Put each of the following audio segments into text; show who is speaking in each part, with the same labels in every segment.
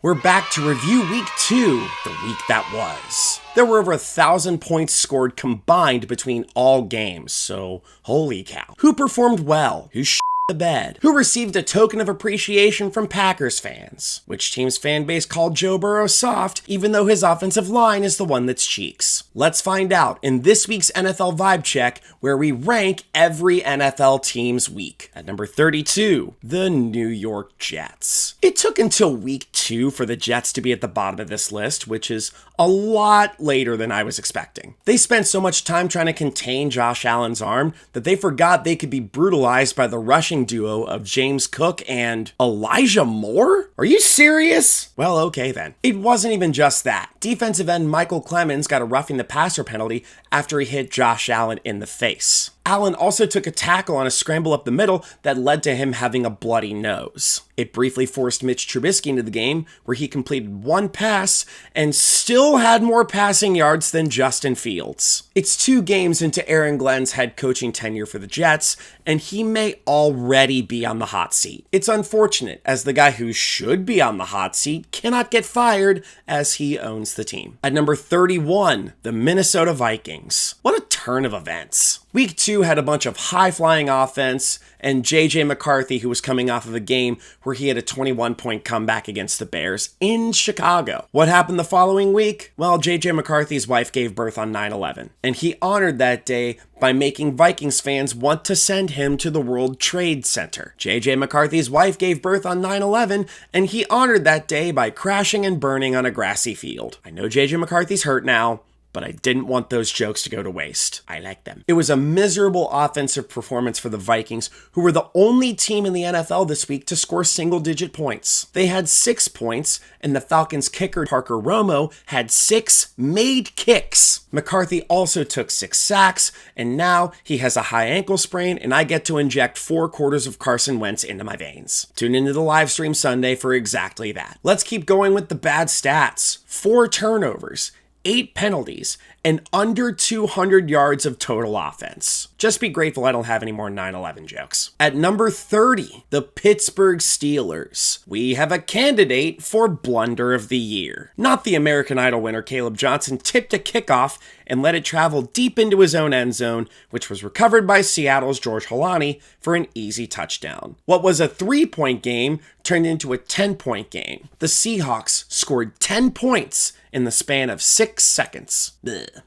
Speaker 1: We're back to review week 2, the week that was. There were over 1,000 points scored combined between all games, so holy cow. Who performed well? Who the bed? Who received a token of appreciation from Packers fans? Which team's fan base called Joe Burrow soft, even though his offensive line is the one that's cheeks? Let's find out in this week's NFL Vibe Check, where we rank every NFL team's week. At number 32, the New York Jets. It took until week 2 for the Jets to be at the bottom of this list, which is a lot later than I was expecting. They spent so much time trying to contain Josh Allen's arm that they forgot they could be brutalized by the rushing duo of James Cook and Elijah Moore? Are you serious? Well, okay then. It wasn't even just that. Defensive end Michael Clemens got a roughing the passer penalty after he hit Josh Allen in the face. Allen also took a tackle on a scramble up the middle that led to him having a bloody nose. It briefly forced Mitch Trubisky into the game, where he completed one pass and still had more passing yards than Justin Fields. It's 2 games into Aaron Glenn's head coaching tenure for the Jets, and he may already be on the hot seat. It's unfortunate, as the guy who should be on the hot seat cannot get fired, as he owns the team. At number 31, the Minnesota Vikings. What a turn of events. Week 2 had a bunch of high-flying offense, and J.J. McCarthy, who was coming off of a game where he had a 21-point comeback against the Bears in Chicago. What happened the following week? Well, J.J. McCarthy's wife gave birth on 9/11, and he honored that day by making Vikings fans want to send him to the World Trade Center. J.J. McCarthy's wife gave birth on 9/11, and he honored that day by crashing and burning on a grassy field. I know J.J. McCarthy's hurt now, but I didn't want those jokes to go to waste. I like them. It was a miserable offensive performance for the Vikings, who were the only team in the NFL this week to score single-digit points. They had 6 points, and the Falcons kicker Parker Romo had 6 made kicks. McCarthy also took 6 sacks, and now he has a high ankle sprain, and I get to inject 4 quarters of Carson Wentz into my veins. Tune into the live stream Sunday for exactly that. Let's keep going with the bad stats. 4 turnovers, 8 penalties, and under 200 yards of total offense. Just be grateful I don't have any more 9/11 jokes. At number 30, the Pittsburgh Steelers. We have a candidate for Blunder of the Year. Not the American Idol winner Caleb Johnson tipped a kickoff and let it travel deep into his own end zone, which was recovered by Seattle's George Holani for an easy touchdown. What was a 3-point game turned into a 10-point game. The Seahawks scored 10 points in the span of 6 seconds.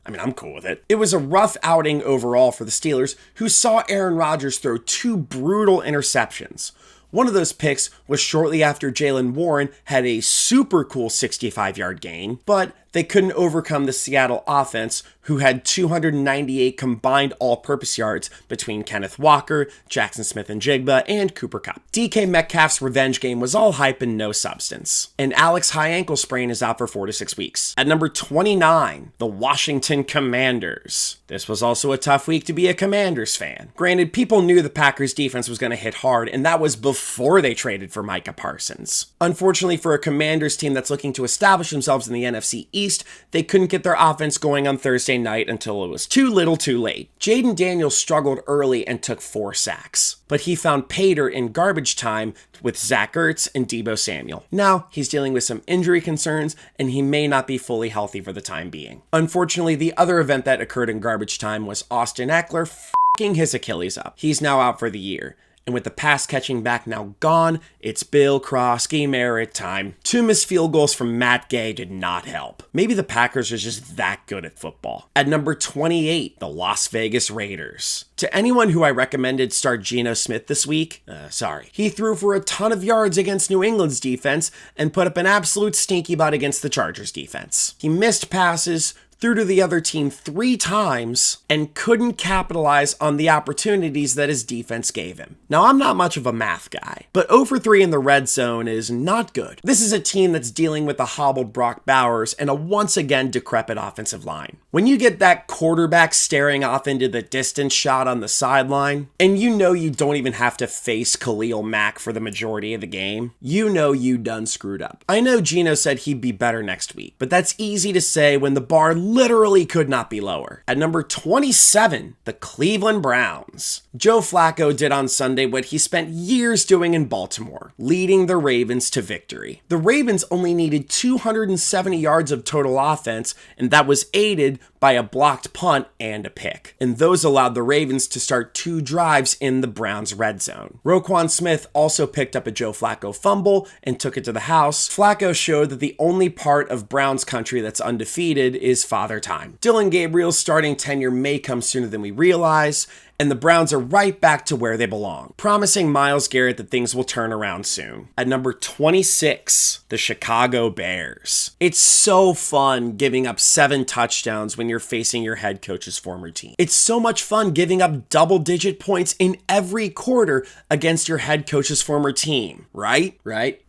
Speaker 1: I'm cool with it. It was a rough outing overall for the Steelers, who saw Aaron Rodgers throw 2 brutal interceptions. One of those picks was shortly after Jaylen Warren had a super cool 65-yard gain, but they couldn't overcome the Seattle offense, who had 298 combined all-purpose yards between Kenneth Walker, Jackson Smith-Njigba, and Cooper Kupp. DK Metcalf's revenge game was all hype and no substance. And Alex high ankle sprain is out for 4 to 6 weeks. At number 29, the Washington Commanders. This was also a tough week to be a Commanders fan. Granted, people knew the Packers defense was going to hit hard, and that was before they traded for Micah Parsons. Unfortunately for a Commanders team that's looking to establish themselves in the NFC East, they couldn't get their offense going on Thursday night until it was too little too late. Jaden Daniels struggled early and took 4 sacks, but he found pay dirt in garbage time with Zach Ertz and Deebo Samuel. Now, he's dealing with some injury concerns, and he may not be fully healthy for the time being. Unfortunately, the other event that occurred in garbage time was Austin Eckler f***ing his Achilles up. He's now out for the year. And with the pass catching back now gone, it's Bill Krosky Merritt time. 2 missed field goals from Matt Gay did not help. Maybe the Packers are just that good at football. At number 28, the Las Vegas Raiders. To anyone who I recommended start Geno Smith this week, sorry. He threw for a ton of yards against New England's defense and put up an absolute stinky butt against the Chargers defense. He missed passes, threw to the other team 3 times, and couldn't capitalize on the opportunities that his defense gave him. Now, I'm not much of a math guy, but 0 for 3 in the red zone is not good. This is a team that's dealing with a hobbled Brock Bowers and a once again decrepit offensive line. When you get that quarterback staring off into the distance shot on the sideline, and you know you don't even have to face Khalil Mack for the majority of the game, you know you done screwed up. I know Geno said he'd be better next week, but that's easy to say when the bar literally could not be lower. At number 27, the Cleveland Browns. Joe Flacco did on Sunday what he spent years doing in Baltimore, leading the Ravens to victory. The Ravens only needed 270 yards of total offense, and that was aided by a blocked punt and a pick. And those allowed the Ravens to start 2 drives in the Browns' red zone. Roquan Smith also picked up a Joe Flacco fumble and took it to the house. Flacco showed that the only part of Browns country that's undefeated is Father Time. Dylan Gabriel's starting tenure may come sooner than we realize, and the Browns are right back to where they belong, promising Myles Garrett that things will turn around soon. At number 26, the Chicago Bears. It's so fun giving up 7 touchdowns when you're facing your head coach's former team. It's so much fun giving up double-digit points in every quarter against your head coach's former team, right?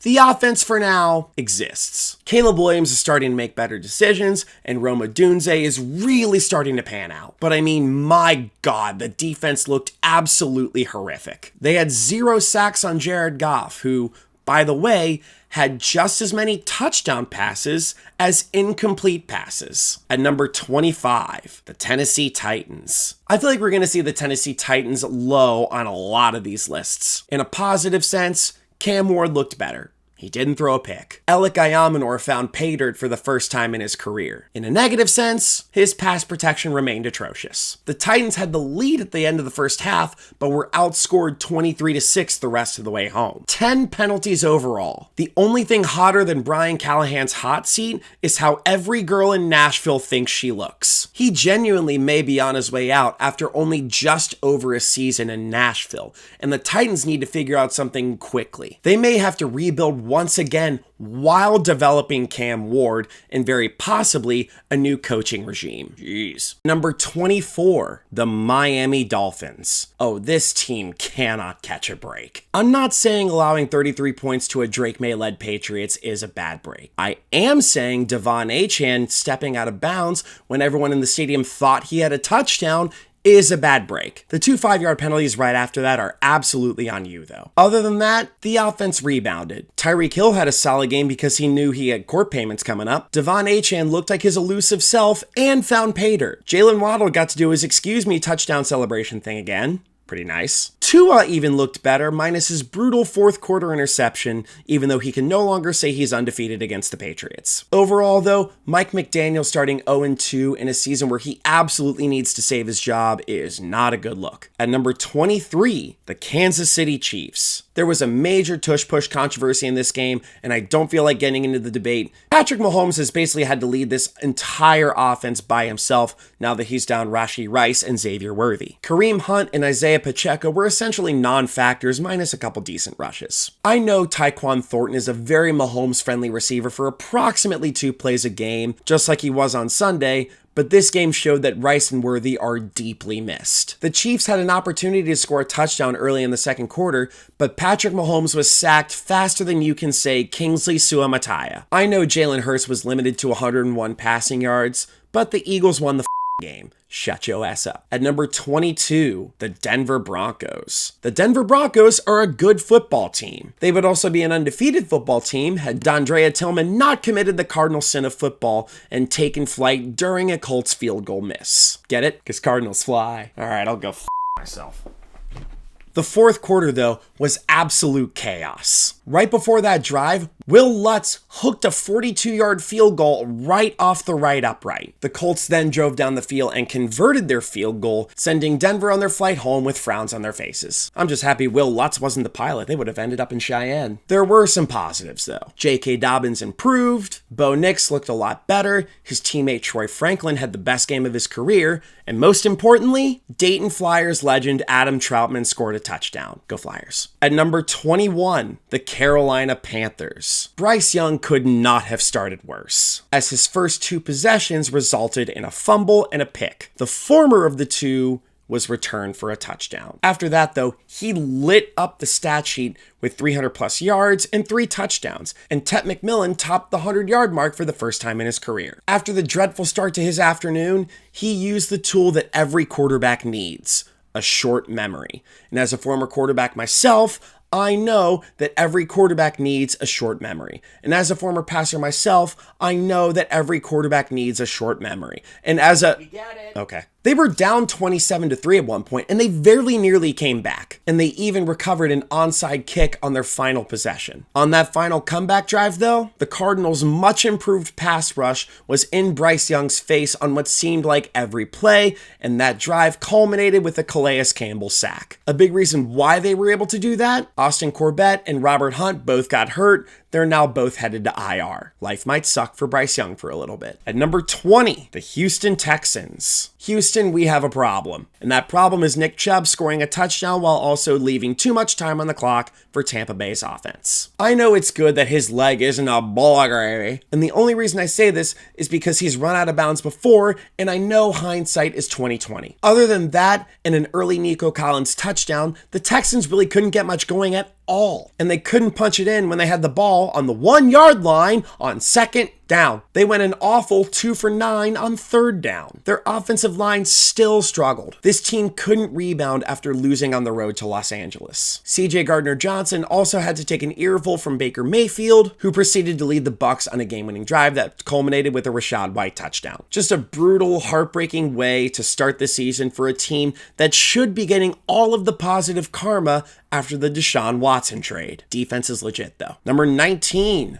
Speaker 1: The offense for now exists. Caleb Williams is starting to make better decisions, and Roma Dunze is really starting to pan out. But I mean, my God, the defense looked absolutely horrific. They had 0 sacks on Jared Goff, who, by the way, had just as many touchdown passes as incomplete passes. At number 25, the Tennessee Titans. I feel like we're going to see the Tennessee Titans low on a lot of these lists. In a positive sense, Cam Ward looked better. He didn't throw a pick. Alec Ayamanor found pay dirt for the first time in his career. In a negative sense, his pass protection remained atrocious. The Titans had the lead at the end of the first half, but were outscored 23-6 the rest of the way home. 10 penalties overall. The only thing hotter than Brian Callahan's hot seat is how every girl in Nashville thinks she looks. He genuinely may be on his way out after only just over a season in Nashville, and the Titans need to figure out something quickly. They may have to rebuild once again while developing Cam Ward and very possibly a new coaching regime. Jeez. Number 24, the Miami Dolphins. Oh, this team cannot catch a break. I'm not saying allowing 33 points to a Drake May-led Patriots is a bad break. I am saying Devon Achane stepping out of bounds when everyone in the stadium thought he had a touchdown is a bad break. The 2 5-yard penalties right after that are absolutely on you, though. Other than that, the offense rebounded. Tyreek Hill had a solid game because he knew he had court payments coming up. Devon Achane looked like his elusive self and found pay dirt. Jalen Waddle got to do his excuse me touchdown celebration thing again. Pretty nice. Tua even looked better, minus his brutal fourth quarter interception, even though he can no longer say he's undefeated against the Patriots. Overall, though, Mike McDaniel starting 0-2 in a season where he absolutely needs to save his job is not a good look. At number 23, the Kansas City Chiefs. There was a major tush-push controversy in this game, and I don't feel like getting into the debate. Patrick Mahomes has basically had to lead this entire offense by himself now that he's down Rashee Rice and Xavier Worthy. Kareem Hunt and Isaiah Pacheco were essentially non-factors minus a couple decent rushes. I know Tyquan Thornton is a very Mahomes-friendly receiver for approximately 2 plays a game, just like he was on Sunday, but this game showed that Rice and Worthy are deeply missed. The Chiefs had an opportunity to score a touchdown early in the second quarter, but Patrick Mahomes was sacked faster than you can say Kingsley Suamataia. I know Jalen Hurts was limited to 101 passing yards, but the Eagles won the game. Shut your ass up. At number 22, the Denver Broncos. The Denver Broncos are a good football team. They would also be an undefeated football team had Dondrea Tillman not committed the cardinal sin of football and taken flight during a Colts field goal miss. Get it? Because Cardinals fly. All right, I'll go myself. The fourth quarter, though, was absolute chaos. Right before that drive, Will Lutz hooked a 42-yard field goal right off the right upright. The Colts then drove down the field and converted their field goal, sending Denver on their flight home with frowns on their faces. I'm just happy Will Lutz wasn't the pilot. They would have ended up in Cheyenne. There were some positives, though. J.K. Dobbins improved. Bo Nix looked a lot better. His teammate Troy Franklin had the best game of his career. And most importantly, Dayton Flyers legend Adam Troutman scored a touchdown. Go Flyers. At number 21, the Carolina Panthers. Bryce Young could not have started worse, as his first 2 possessions resulted in a fumble and a pick. The former of the 2 was returned for a touchdown. After that, though, he lit up the stat sheet with 300 plus yards and 3 touchdowns, and Tet McMillan topped the 100-yard mark for the first time in his career. After the dreadful start to his afternoon, he used the tool that every quarterback needs, a short memory. And as a former quarterback myself, I know that every quarterback needs a short memory. And as a former passer myself, I know that every quarterback needs a short memory. And as a...
Speaker 2: We get it.
Speaker 1: Okay. They were down 27-3 at one point, and they very nearly came back. And they even recovered an onside kick on their final possession. On that final comeback drive, though, the Cardinals' much improved pass rush was in Bryce Young's face on what seemed like every play, and that drive culminated with a Calais Campbell sack. A big reason why they were able to do that, Austin Corbett and Robert Hunt both got hurt. They're now both headed to IR. Life might suck for Bryce Young for a little bit. At number 20, the Houston Texans. Houston, we have a problem. And that problem is Nick Chubb scoring a touchdown while also leaving too much time on the clock for Tampa Bay's offense. I know it's good that his leg isn't a ball gravy, and the only reason I say this is because he's run out of bounds before, and I know hindsight is 20/20. Other than that and an early Nico Collins touchdown, the Texans really couldn't get much going at all. And they couldn't punch it in when they had the ball on the 1-yard line on second down. They went an awful 2 for 9 on third down. Their offensive line still struggled. This team couldn't rebound after losing on the road to Los Angeles. CJ Gardner-Johnson also had to take an earful from Baker Mayfield, who proceeded to lead the Bucs on a game-winning drive that culminated with a Rachaad White touchdown. Just a brutal, heartbreaking way to start the season for a team that should be getting all of the positive karma after the Deshaun Watson trade. Defense is legit, though. Number 19.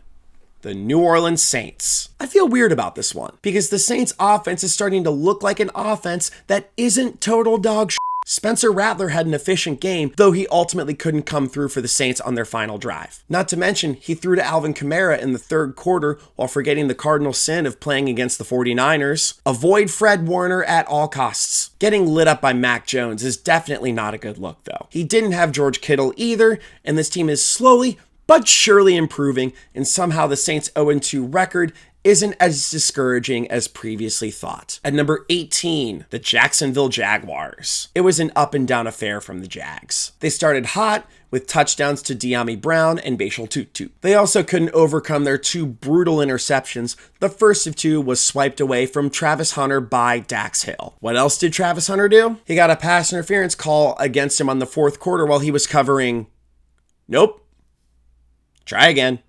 Speaker 1: The New Orleans Saints. I feel weird about this one because the Saints offense is starting to look like an offense that isn't total dog shit. Spencer Rattler had an efficient game, though he ultimately couldn't come through for the Saints on their final drive. Not to mention, he threw to Alvin Kamara in the third quarter while forgetting the cardinal sin of playing against the 49ers. Avoid Fred Warner at all costs. Getting lit up by Mac Jones is definitely not a good look, though. He didn't have George Kittle either, and this team is slowly but surely improving, and somehow the Saints' 0-2 record isn't as discouraging as previously thought. At number 18, the Jacksonville Jaguars. It was an up and down affair from the Jags. They started hot with touchdowns to De'Ami Brown and Bashal Tutu. They also couldn't overcome their 2 brutal interceptions. The first of 2 was swiped away from Travis Hunter by Dax Hill. What else did Travis Hunter do? He got a pass interference call against him on the fourth quarter while he was covering... Nope. Try again.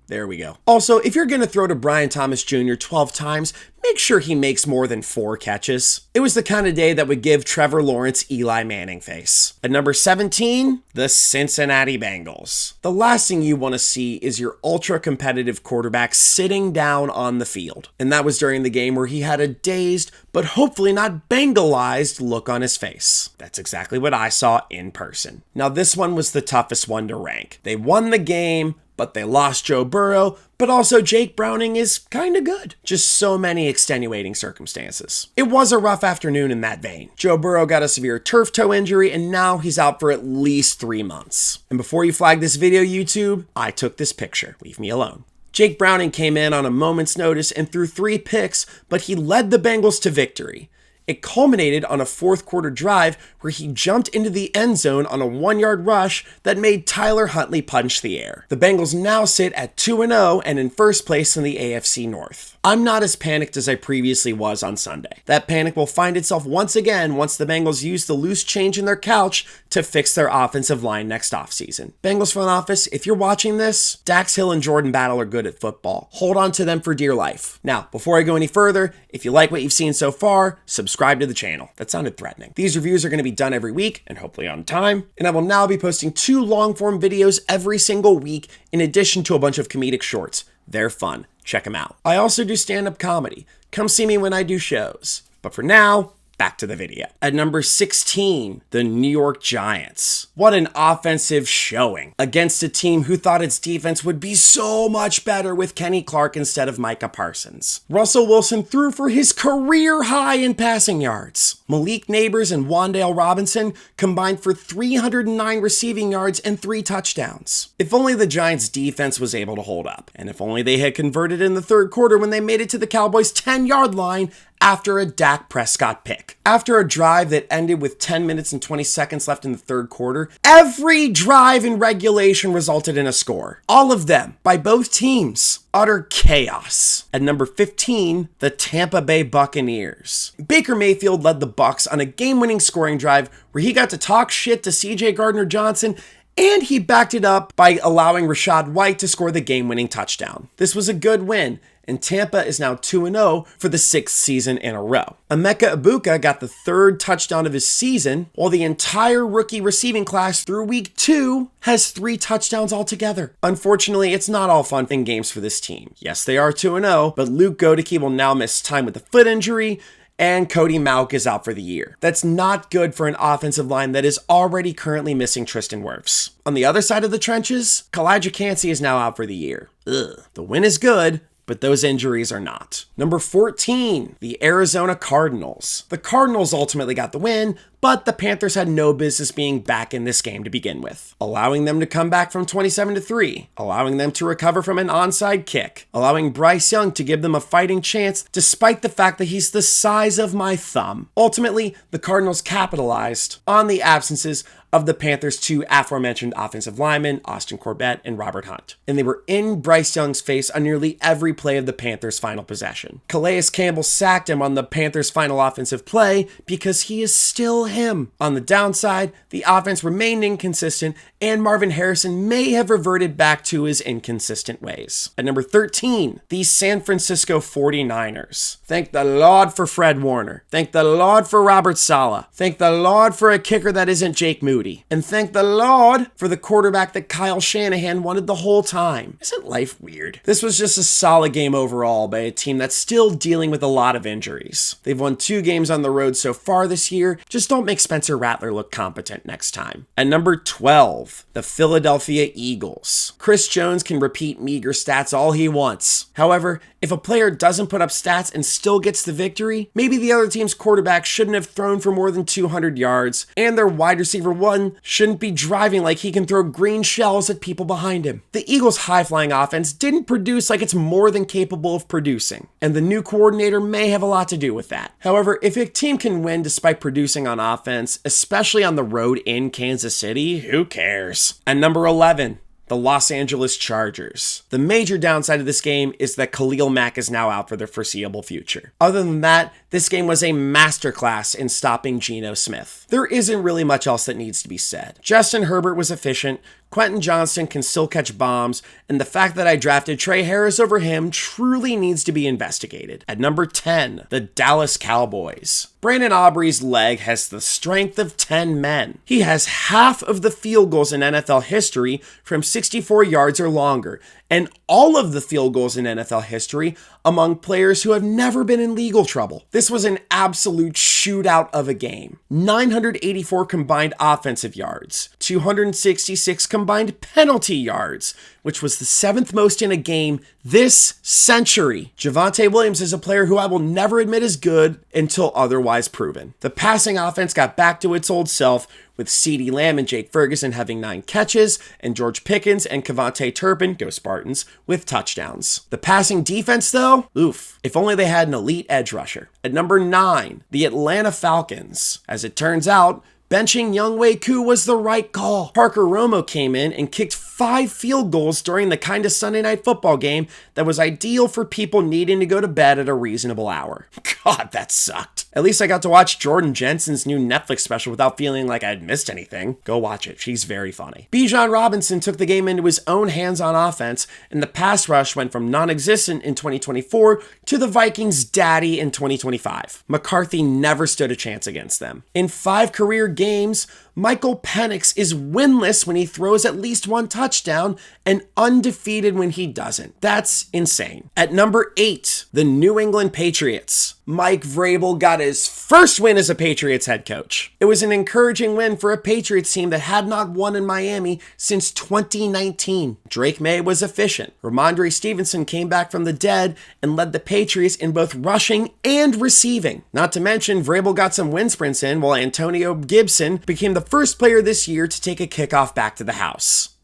Speaker 1: There we go. Also, if you're going to throw to Brian Thomas Jr. 12 times, make sure he makes more than 4 catches. It was the kind of day that would give Trevor Lawrence Eli Manning face. At number 17, the Cincinnati Bengals. The last thing you want to see is your ultra-competitive quarterback sitting down on the field. And that was during the game where he had a dazed, but hopefully not Bengalized look on his face. That's exactly what I saw in person. Now, this one was the toughest one to rank. They won the game, but they lost Joe Burrow, but also Jake Browning is kind of good. Just so many extenuating circumstances. It was a rough afternoon in that vein. Joe Burrow got a severe turf toe injury, and now he's out for at least 3 months. And before you flag this video, YouTube, I took this picture. Leave me alone. Jake Browning came in on a moment's notice and threw 3 picks, but he led the Bengals to victory. It culminated on a fourth quarter drive where he jumped into the end zone on a 1-yard rush that made Tyler Huntley punch the air. The Bengals now sit at 2-0 and in first place in the AFC North. I'm not as panicked as I previously was on Sunday. That panic will find itself once again once the Bengals use the loose change in their couch to fix their offensive line next offseason. Bengals front office, if you're watching this, Dax Hill and Jordan Battle are good at football. Hold on to them for dear life. Now, before I go any further, if you like what you've seen so far, subscribe to the channel. That sounded threatening. These reviews are going to be done every week and hopefully on time, and I will now be posting 2 long-form videos every single week in addition to a bunch of comedic shorts. They're fun. Check them out. I also do stand-up comedy. Come see me when I do shows. But for now, back to the video. At number 16, the New York Giants. What an offensive showing against a team who thought its defense would be so much better with Kenny Clark instead of Micah Parsons. Russell Wilson threw for his career high in passing yards. Malik Neighbors and Wan'Dale Robinson combined for 309 receiving yards and 3 touchdowns. If only the Giants' defense was able to hold up, and if only they had converted in the third quarter when they made it to the Cowboys' 10-yard line after a Dak Prescott pick. After a drive that ended with 10 minutes and 20 seconds left in the third quarter, every drive in regulation resulted in a score. All of them by both teams. Utter chaos. At number 15, the Tampa Bay Buccaneers. Baker Mayfield led the Bucs on a game-winning scoring drive where he got to talk shit to CJ Gardner-Johnson And he backed it up by allowing Rachaad White to score the game-winning touchdown. This was a good win, and Tampa is now 2-0 for the 6th season in a row. Emeka Egbuka got the 3rd touchdown of his season, while the entire rookie receiving class through week 2 has 3 touchdowns altogether. Unfortunately, it's not all fun and games for this team. Yes, they are 2-0, but Luke Goedeke will now miss time with a foot injury, and Cody Mauch is out for the year. That's not good for an offensive line that is already currently missing Tristan Wirfs. On the other side of the trenches, Kalijah Kancey is now out for the year. Ugh. The win is good, but those injuries are not. Number 14, the Arizona Cardinals. The Cardinals ultimately got the win, but the Panthers had no business being back in this game to begin with, allowing them to come back from 27-3, allowing them to recover from an onside kick, allowing Bryce Young to give them a fighting chance despite the fact that he's the size of my thumb. Ultimately, the Cardinals capitalized on the absences of the Panthers' 2 aforementioned offensive linemen, Austin Corbett and Robert Hunt. And they were in Bryce Young's face on nearly every play of the Panthers' final possession. Calais Campbell sacked him on the Panthers' final offensive play because he is still him. On the downside, the offense remained inconsistent, and Marvin Harrison may have reverted back to his inconsistent ways. At number 13, the San Francisco 49ers. Thank the Lord for Fred Warner. Thank the Lord for Robert Saleh. Thank the Lord for a kicker that isn't Jake Moody. And thank the Lord for the quarterback that Kyle Shanahan wanted the whole time. Isn't life weird? This was just a solid game overall by a team that's still dealing with a lot of injuries. They've won 2 games on the road so far this year. Just don't make Spencer Rattler look competent next time. At number 12, the Philadelphia Eagles. Chris Jones can repeat meager stats all he wants. However, if a player doesn't put up stats and still gets the victory, maybe the other team's quarterback shouldn't have thrown for more than 200 yards, and their wide receiver 1 shouldn't be driving like he can throw green shells at people behind him. The Eagles' high-flying offense didn't produce like it's more than capable of producing, and the new coordinator may have a lot to do with that. However, if a team can win despite producing on offense, especially on the road in Kansas City, who cares? And number 11, the Los Angeles Chargers. The major downside of this game is that Khalil Mack is now out for the foreseeable future. Other than that, this game was a masterclass in stopping Geno Smith. There isn't really much else that needs to be said. Justin Herbert was efficient, Quentin Johnston can still catch bombs, and the fact that I drafted Trey Harris over him truly needs to be investigated. At number 10, the Dallas Cowboys. Brandon Aubrey's leg has the strength of 10 men. He has half of the field goals in NFL history from 64 yards or longer, and all of the field goals in NFL history among players who have never been in legal trouble. This was an absolute shootout of a game. 984 combined offensive yards, 266 combined penalty yards, which was the 7th most in a game this century. Javonte Williams is a player who I will never admit is good until otherwise proven. The passing offense got back to its old self, with CeeDee Lamb and Jake Ferguson having 9 catches, and George Pickens and Kevontae Turpin, go Spartans, with touchdowns. The passing defense, though, oof, if only they had an elite edge rusher. At number 9, the Atlanta Falcons. As it turns out, benching Younghoe Koo was the right call. Parker Romo came in and kicked 5 field goals during the kind of Sunday night football game that was ideal for people needing to go to bed at a reasonable hour. God, that sucked. At least I got to watch Jordan Jensen's new Netflix special without feeling like I'd missed anything. Go watch it. She's very funny. Bijan Robinson took the game into his own hands on offense, and the pass rush went from non-existent in 2024 to the Vikings' daddy in 2025. McCarthy never stood a chance against them. In 5 career games, Michael Penix is winless when he throws at least 1 touchdown and undefeated when he doesn't. That's insane. At number 8, the New England Patriots. Mike Vrabel got his first win as a Patriots head coach. It was an encouraging win for a Patriots team that had not won in Miami since 2019. Drake May was efficient. Ramondre Stevenson came back from the dead and led the Patriots in both rushing and receiving. Not to mention, Vrabel got some wind sprints in while Antonio Gibson became the first player this year to take a kickoff back to the house.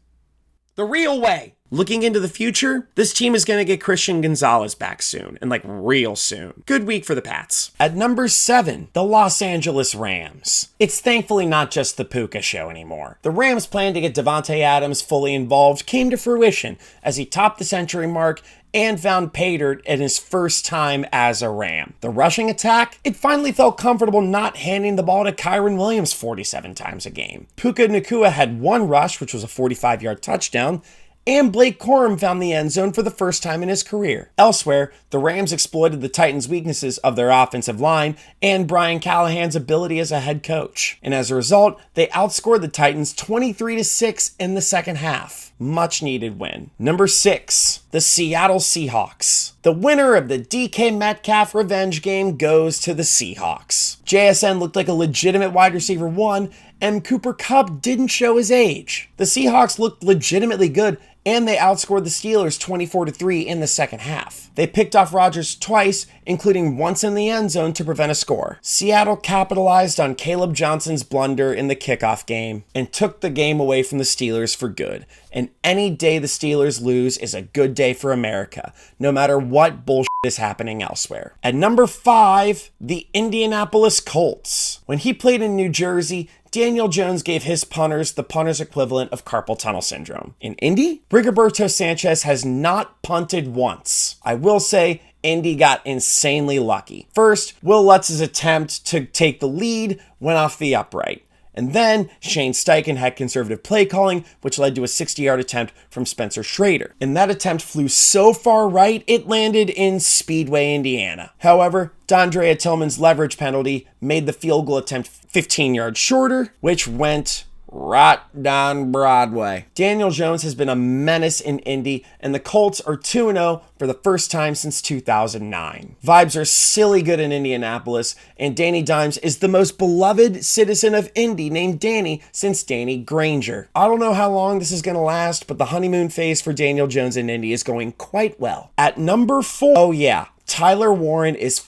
Speaker 1: The real way. Looking into the future, this team is going to get Christian Gonzalez back soon, and like real soon. Good week for the Pats. At number 7, the Los Angeles Rams. It's thankfully not just the Puka show anymore. The Rams' plan to get Davante Adams fully involved came to fruition as he topped the century mark and found pay dirt in his first time as a Ram. The rushing attack, it finally felt comfortable not handing the ball to Kyren Williams 47 times a game. Puka Nacua had one rush, which was a 45-yard touchdown, and Blake Corum found the end zone for the first time in his career. Elsewhere, the Rams exploited the Titans' weaknesses of their offensive line and Brian Callahan's ability as a head coach. And as a result, they outscored the Titans 23-6 in the second half. Much needed win. Number 6, the Seattle Seahawks. The winner of the DK Metcalf revenge game goes to the Seahawks. JSN looked like a legitimate wide receiver 1, and Cooper Kupp didn't show his age. The Seahawks looked legitimately good, and they outscored the Steelers 24-3 in the second half. They picked off Rodgers twice, including once in the end zone to prevent a score. Seattle capitalized on Caleb Johnson's blunder in the kickoff game and took the game away from the Steelers for good. And any day the Steelers lose is a good day for America, no matter what bullshit is happening elsewhere. At number 5, the Indianapolis Colts. When he played in New Jersey, Daniel Jones gave his punters the punter's equivalent of carpal tunnel syndrome. In Indy, Rigoberto Sanchez has not punted once. I will say, Indy got insanely lucky. First, Will Lutz's attempt to take the lead went off the upright. And then Shane Steichen had conservative play calling, which led to a 60-yard attempt from Spencer Schrader. And that attempt flew so far right, it landed in Speedway, Indiana. However, Dondrea Tillman's leverage penalty made the field goal attempt 15 yards shorter, which went right down Broadway. Daniel Jones has been a menace in Indy, and the Colts are 2-0 for the first time since 2009. Vibes are silly good in Indianapolis, and Danny Dimes is the most beloved citizen of Indy named Danny since Danny Granger. I don't know how long this is going to last, but the honeymoon phase for Daniel Jones in Indy is going quite well. At number 4, oh yeah, Tyler Warren is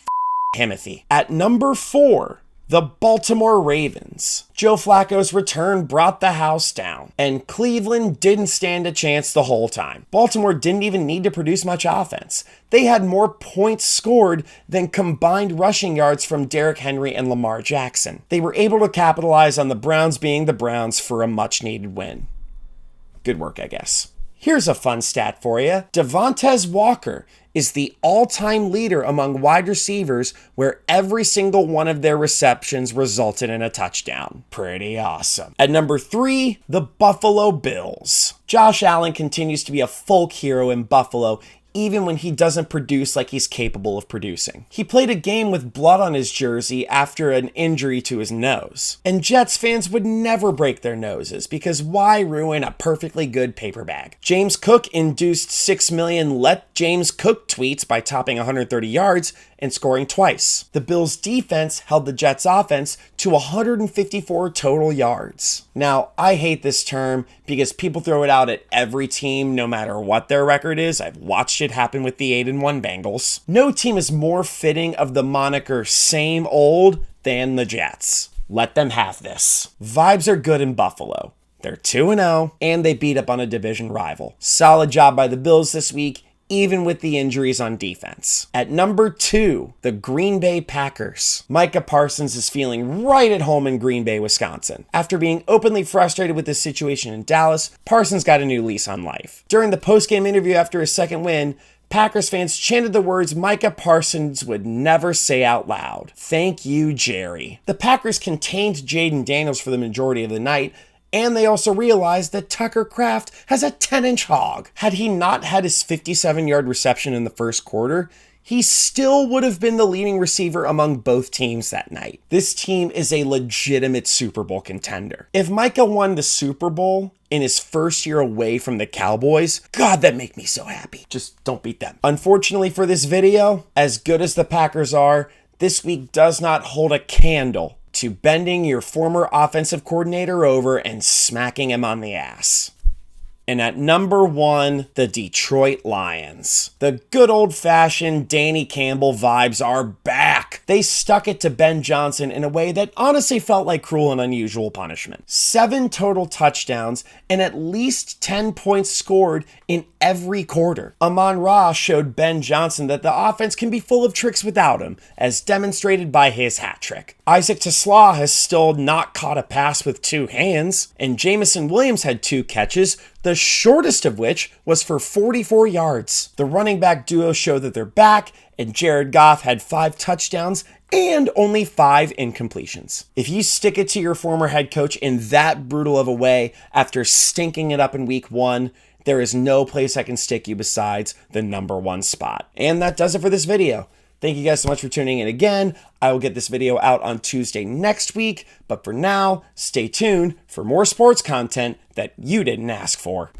Speaker 1: Timothy. At number 4, the Baltimore Ravens. Joe Flacco's return brought the house down, and Cleveland didn't stand a chance the whole time. Baltimore didn't even need to produce much offense. They had more points scored than combined rushing yards from Derrick Henry and Lamar Jackson. They were able to capitalize on the Browns being the Browns for a much-needed win. Good work, I guess. Here's a fun stat for you. Devontae Walker is the all-time leader among wide receivers where every single one of their receptions resulted in a touchdown. Pretty awesome. At number 3, the Buffalo Bills. Josh Allen continues to be a folk hero in Buffalo, even when he doesn't produce like he's capable of producing. He played a game with blood on his jersey after an injury to his nose. And Jets fans would never break their noses, because why ruin a perfectly good paper bag? James Cook induced 6 million Let James Cook tweets by topping 130 yards and scoring twice. The Bills' defense held the Jets' offense to 154 total yards. Now, I hate this term because people throw it out at every team no matter what their record is. I've watched it happen with the 8-1 Bengals. No team is more fitting of the moniker same old than the Jets. Let them have this. Vibes are good in Buffalo. They're 2-0, and they beat up on a division rival. Solid job by the Bills this week, even with the injuries on defense. At number 2, the Green Bay Packers. Micah Parsons is feeling right at home in Green Bay, Wisconsin. After being openly frustrated with the situation in Dallas, Parsons got a new lease on life. During the post-game interview after his second win, Packers fans chanted the words Micah Parsons would never say out loud. Thank you, Jerry. The Packers contained Jaden Daniels for the majority of the night, and they also realized that Tucker Kraft has a 10-inch hog. Had he not had his 57-yard reception in the first quarter, he still would have been the leading receiver among both teams that night. This team is a legitimate Super Bowl contender. If Micah won the Super Bowl in his first year away from the Cowboys, God, that'd make me so happy. Just don't beat them. Unfortunately for this video, as good as the Packers are, this week does not hold a candle to bending your former offensive coordinator over and smacking him on the ass. And at number 1, the Detroit Lions. The good old-fashioned Danny Campbell vibes are back. They stuck it to Ben Johnson in a way that honestly felt like cruel and unusual punishment. 7 total touchdowns and at least 10 points scored in every quarter. Amon-Ra showed Ben Johnson that the offense can be full of tricks without him, as demonstrated by his hat trick. Isaac Tesla has still not caught a pass with 2 hands, and Jamison Williams had 2 catches, the shortest of which was for 44 yards. The running back duo showed that they're back, and Jared Goff had 5 touchdowns and only 5 incompletions. If you stick it to your former head coach in that brutal of a way after stinking it up in week 1, there is no place I can stick you besides the number 1 spot. And that does it for this video. Thank you guys so much for tuning in again. I will get this video out on Tuesday next week, but for now, stay tuned for more sports content that you didn't ask for.